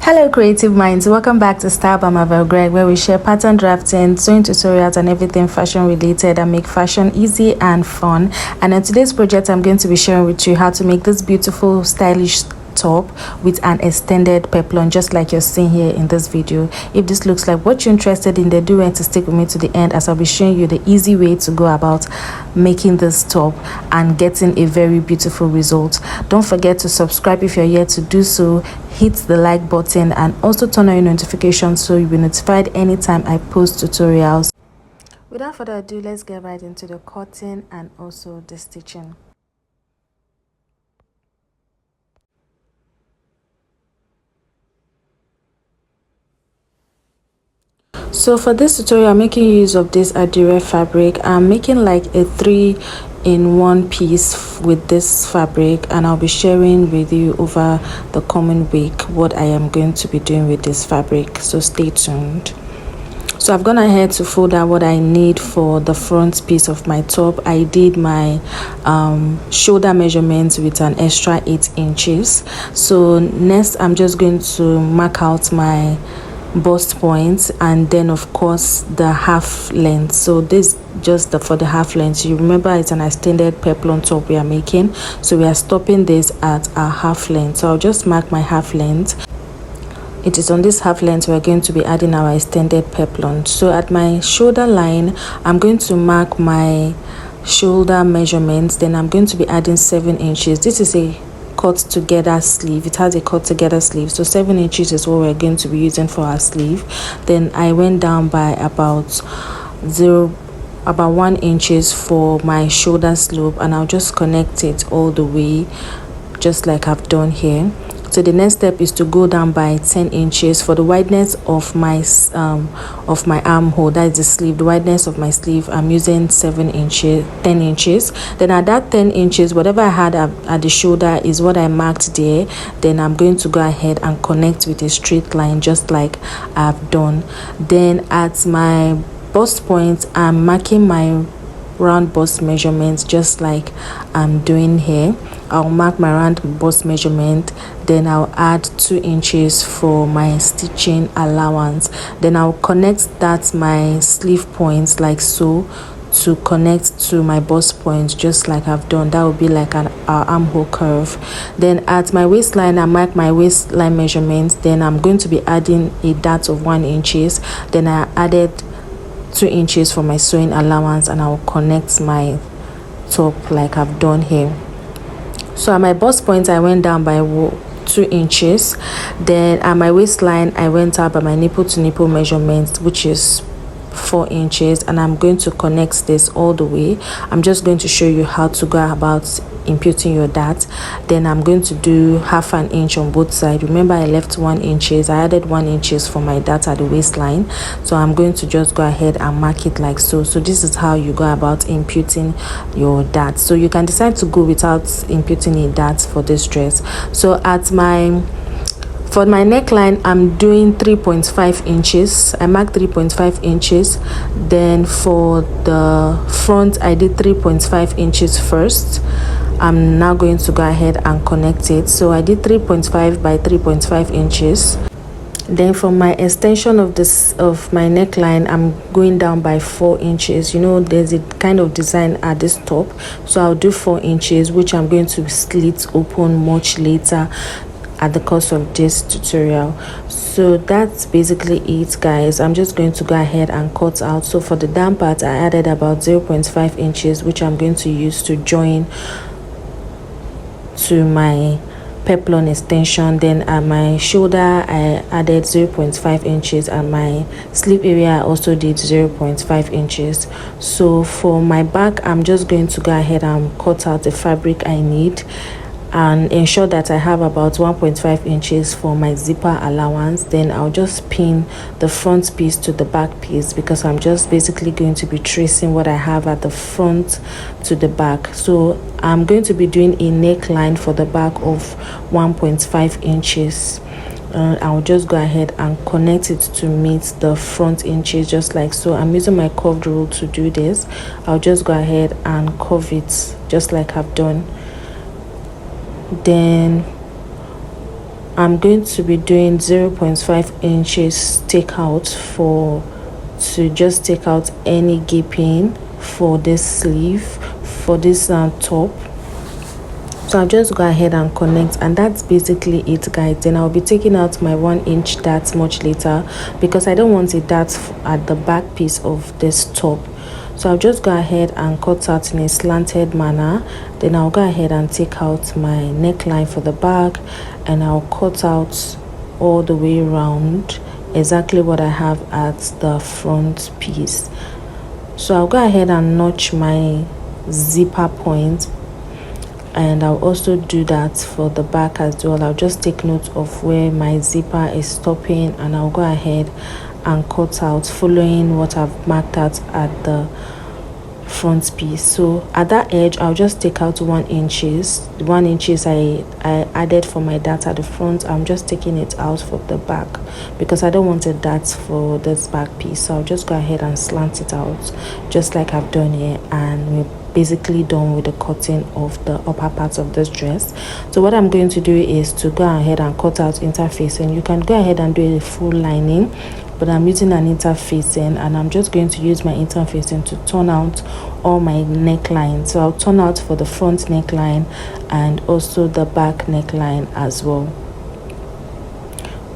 Hello creative minds, welcome back to Style by Marvellgreg, where we share pattern drafting, sewing tutorials and everything fashion related and make fashion easy and fun. And in today's project I'm going to be sharing with you how to make this beautiful stylish top with an extended peplum, just like you're seeing here in this video. If this looks like what you're interested in, then do want to stick with me to the end, as I'll be showing you the easy way to go about making this top and getting a very beautiful result. Don't forget to subscribe if you're yet to do so, hit the like button and also turn on your notifications so you'll be notified anytime I post tutorials. Without further ado, let's get right into the cutting and also the stitching. So for this tutorial, I'm making use of this Adire fabric. I'm making like a 3-in-1 piece with this fabric, and I'll be sharing with you over the coming week what I am going to be doing with this fabric, so stay tuned. So I've gone ahead to fold out what I need for the front piece of my top. I did my shoulder measurements with an extra 8 inches. So next I'm just going to mark out my bust points and then of course the half length. So this just for the half length. You remember it's an extended peplum top we are making, so we are stopping this at a half length. So I'll just mark my half length. It is on this half length we're going to be adding our extended peplum. So at my shoulder line I'm going to mark my shoulder measurements, then I'm going to be adding 7 inches. This is a cut together sleeve. It has a cut together sleeve, so 7 inches is what we're going to be using for our sleeve. Then I went down by about 1 inches for my shoulder slope, and I'll just connect it all the way just like I've done here. So the next step is to go down by 10 inches for the wideness of my armhole. That is the sleeve. The wideness of my sleeve, I'm using 10 inches. Then at that 10 inches, whatever I had at the shoulder is what I marked there. Then I'm going to go ahead and connect with a straight line just like I've done. Then at my bust point, I'm marking my round bust measurements just like I'm doing here. I'll mark my round bust measurement, then I'll add 2 inches for my stitching allowance. Then I'll connect that my sleeve points like so to connect to my bust point just like I've done. That will be like an armhole curve. Then at my waistline, I mark my waistline measurements. Then I'm going to be adding a dart of 1 inches. Then I added 2 inches for my sewing allowance, and I'll connect my top like I've done here. So at my bust point I went down by 2 inches. Then at my waistline I went up by my nipple to nipple measurements, which is 4 inches, and I'm going to connect this all the way. I'm just going to show you how to go about imputing your dart. Then I'm going to do half an inch on both sides. Remember I left 1 inches. I added 1 inches for my dart at the waistline, so I'm going to just go ahead and mark it like so. So this is how you go about imputing your dart. So you can decide to go without imputing a dart for this dress. So for my neckline I'm doing 3.5 inches. I marked 3.5 inches. Then for the front I did 3.5 inches first. I'm now going to go ahead and connect it. So I did 3.5 by 3.5 inches. Then for my extension of my neckline I'm going down by 4 inches. You know there's a kind of design at this top, so I'll do 4 inches, which I'm going to slit open much later at the course of this tutorial. So that's basically it, guys. I'm just going to go ahead and cut out. So for the down part I added about 0.5 inches, which I'm going to use to join to my peplum extension. Then at my shoulder I added 0.5 inches, and my sleeve area I also did 0.5 inches. So for my back I'm just going to go ahead and cut out the fabric I need and ensure that I have about 1.5 inches for my zipper allowance. Then I'll just pin the front piece to the back piece, because I'm just basically going to be tracing what I have at the front to the back. So I'm going to be doing a neckline for the back of 1.5 inches. I'll just go ahead and connect it to meet the front inches just like so. I'm using my curved rule to do this. I'll just go ahead and curve it just like I've done. Then I'm going to be doing 0.5 inches takeout to just take out any gaping for this sleeve, for this top. So I'll just go ahead and connect, and that's basically it, guys. Then I'll be taking out my 1-inch dart much later because I don't want a dart at the back piece of this top. So I'll just go ahead and cut out in a slanted manner. Then I'll go ahead and take out my neckline for the back, and I'll cut out all the way around exactly what I have at the front piece. So I'll go ahead and notch my zipper point, and I'll also do that for the back as well. I'll just take note of where my zipper is stopping, and I'll go ahead and cut out following what I've marked out at the front piece. So at that edge, I'll just take out 1 inch. 1 inch I added for my dart at the front. I'm just taking it out for the back because I don't want a dart for this back piece. So I'll just go ahead and slant it out just like I've done here, and we're basically done with the cutting of the upper part of this dress. So what I'm going to do is to go ahead and cut out interfacing. You can go ahead and do a full lining, but I'm using an interfacing, and I'm just going to use my interfacing to turn out all my neckline. So I'll turn out for the front neckline and also the back neckline as well.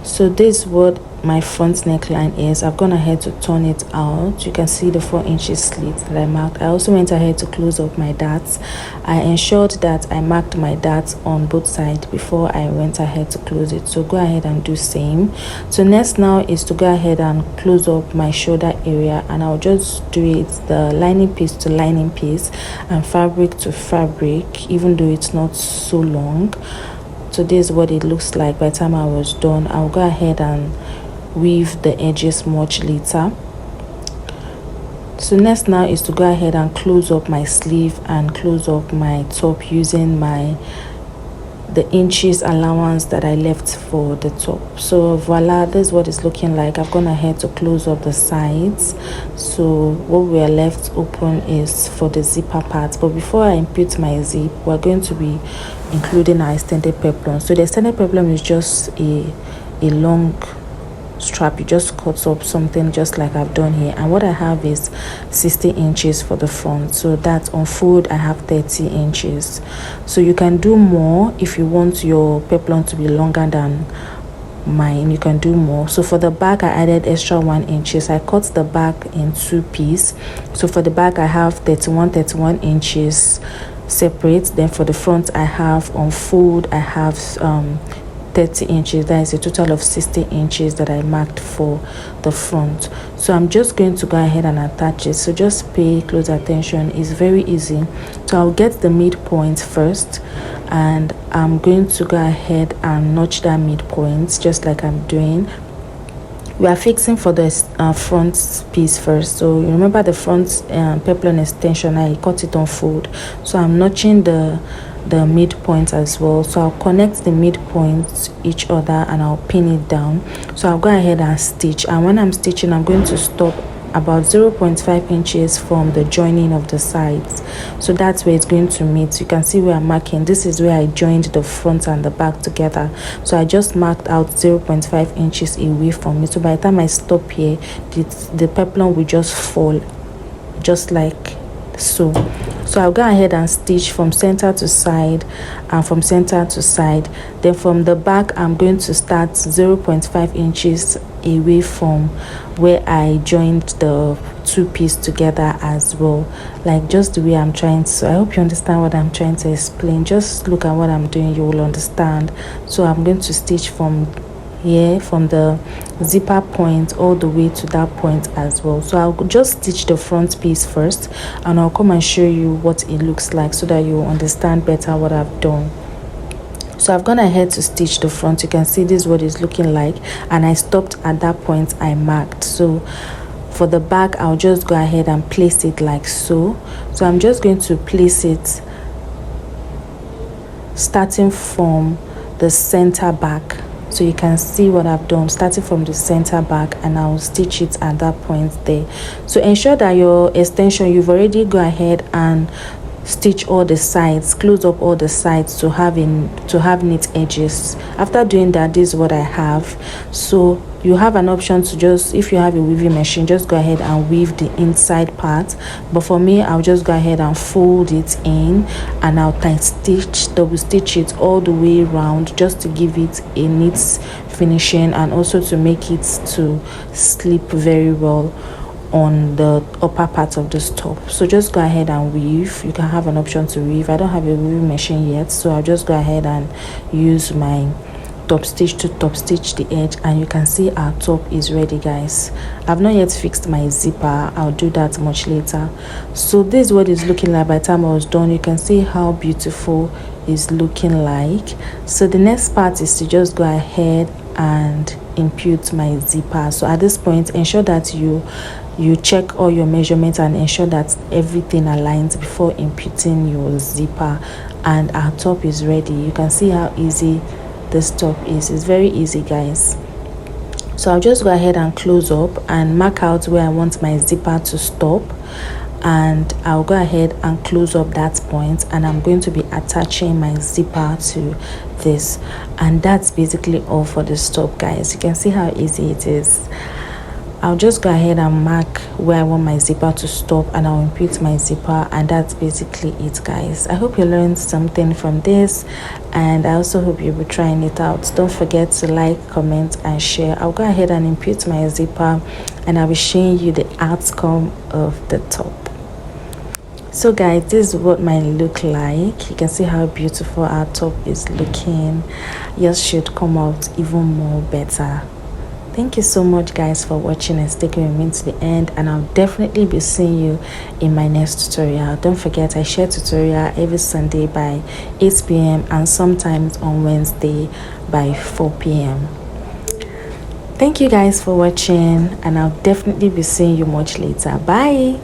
So this is what my front neckline is. I've gone ahead to turn it out. You can see the 4 inches slit that I marked. I also went ahead to close up my darts. I ensured that I marked my darts on both sides before I went ahead to close it. So go ahead and do same. So next now is to go ahead and close up my shoulder area, and I'll just do it the lining piece to lining piece and fabric to fabric, even though it's not so long. So this is what it looks like by the time I was done. I'll go ahead and weave the edges much later. So next now is to go ahead and close up my sleeve and close up my top using the inches allowance that I left for the top. So voila, this is what it's looking like. I've gone ahead to close up the sides. So what we are left open is for the zipper part. But before I input my zip, we're going to be including our extended peplum. So the extended peplum is just a long strap. You just cut up something just like I've done here, and what I have is 60 inches for the front. So that's on fold I have 30 inches. So you can do more if you want your peplum to be longer than mine. You can do more. So for the back, I added extra 1 inches. I cut the back in 2 pieces. So for the back, I have 31 inches separate. Then for the front, I have on fold I have 30 inches. That is a total of 60 inches that I marked for the front. So I'm just going to go ahead and attach it. So just pay close attention. It's very easy. So I'll get the midpoint first, and I'm going to go ahead and notch that midpoint just like I'm doing. We are fixing for the front piece first. So you remember the front peplum extension, I cut it on fold. So I'm notching the midpoint as well. So I'll connect the midpoints each other and I'll pin it down. So I'll go ahead and stitch, and when I'm stitching, I'm going to stop about 0.5 inches from the joining of the sides. So that's where it's going to meet. You can see where I'm marking. This is where I joined the front and the back together. So I just marked out 0.5 inches away from it. So by the time I stop here, the peplum will just fall just like so. So I'll go ahead and stitch from center to side and from center to side. Then from the back, I'm going to start 0.5 inches away from where I joined the 2 pieces together as well, like just the way I'm trying to. I hope you understand what I'm trying to explain. Just look at what I'm doing, you will understand. So I'm going to stitch from here, from the zipper point all the way to that point as well. So I'll just stitch the front piece first, and I'll come and show you what it looks like so that you understand better what I've done. So I've gone ahead to stitch the front. You can see this is what it's looking like, and I stopped at that point I marked. So for the back, I'll just go ahead and place it like so. So I'm just going to place it starting from the center back. So you can see what I've done, starting from the center back, and I'll stitch it at that point there. So ensure that your extension, you've already go ahead and stitch all the sides, close up all the sides to have neat edges. After doing that, this is what I have. So you have an option to just, if you have a weaving machine, just go ahead and weave the inside part, but for me, I'll just go ahead and fold it in, and I'll double stitch it all the way around, just to give it a neat finishing, and also to make it to slip very well on the upper part of this top. So just go ahead and weave. You can have an option to weave. I don't have a weaving machine yet, so I'll just go ahead and use my top stitch to top stitch the edge, and you can see our top is ready, guys. I've not yet fixed my zipper. I'll do that much later. So this is what it's looking like by the time I was done. You can see how beautiful it's looking like. So the next part is to just go ahead and impute my zipper. So at this point, ensure that you check all your measurements and ensure that everything aligns before imputing your zipper, and our top is ready. You can see how easy this top is. It's very easy, guys. So I'll just go ahead and close up and mark out where I want my zipper to stop, and I'll go ahead and close up that point, and I'm going to be attaching my zipper to this, and that's basically all for this top, guys. You can see how easy it is. I'll just go ahead and mark where I want my zipper to stop, and I'll impute my zipper, and that's basically it, guys. I hope you learned something from this, and I also hope you'll be trying it out. Don't forget to like, comment, and share. I'll go ahead and impute my zipper, and I'll be showing you the outcome of the top. So guys, this is what mine look like. You can see how beautiful our top is looking. Yours should come out even more better. Thank you so much, guys, for watching and sticking with me to the end, and I'll definitely be seeing you in my next tutorial. Don't forget, I share tutorial every Sunday by 8 p.m. and sometimes on Wednesday by 4 p.m. Thank you guys for watching, and I'll definitely be seeing you much later. Bye.